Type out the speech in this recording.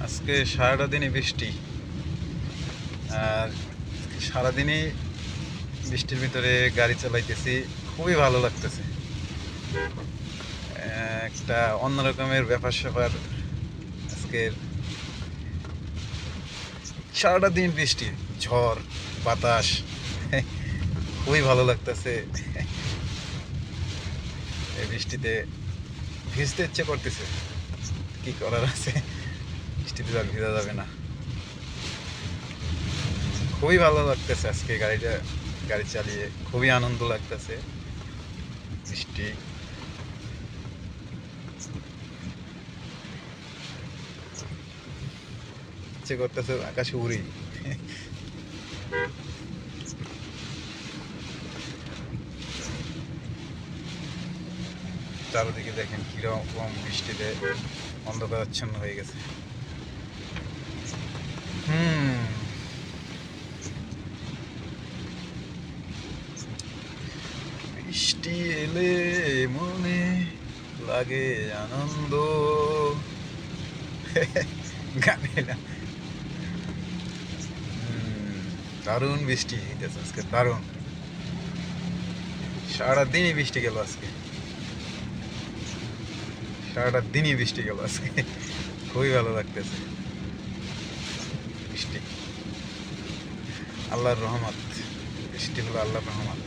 আজকে সারাটা দিনই বৃষ্টি, আর সারাদিনই বৃষ্টির ভিতরে গাড়ি চালাইতেছি, খুবই ভালো লাগতেছে। একটা অন্যরকমের ব্যাপার স্যাপার। আজকের সারাটা দিন বৃষ্টি, ঝড়, বাতাস, খুবই ভালো লাগতেছে। এই বৃষ্টিতে ভিজতে ইচ্ছে করতেছে, কি করার আছে, বৃষ্টিতে আর ভিজা যাবে না। খুবই ভালো লাগতেছে আজকে গাড়ি চালিয়ে, খুবই আনন্দ লাগতেছে। বৃষ্টি, ইচ্ছে করতেছে আকাশে উড়ি। চারদিকে দেখেন কিরকম বৃষ্টিতে অন্ধকারাচ্ছন্ন হয়ে গেছে। বৃষ্টি এলে মনে লাগে আনন্দ। গানে না। দারুণ বৃষ্টি হইতেছে আজকে, দারুণ। সারাটা দিনই বৃষ্টি গেল আজকে, সারাটা দিনই বৃষ্টি গেল আজকে। খুবই ভালো লাগতেছে বৃষ্টি, আল্লাহর রহমত। বৃষ্টি হলো আল্লাহর রহমত।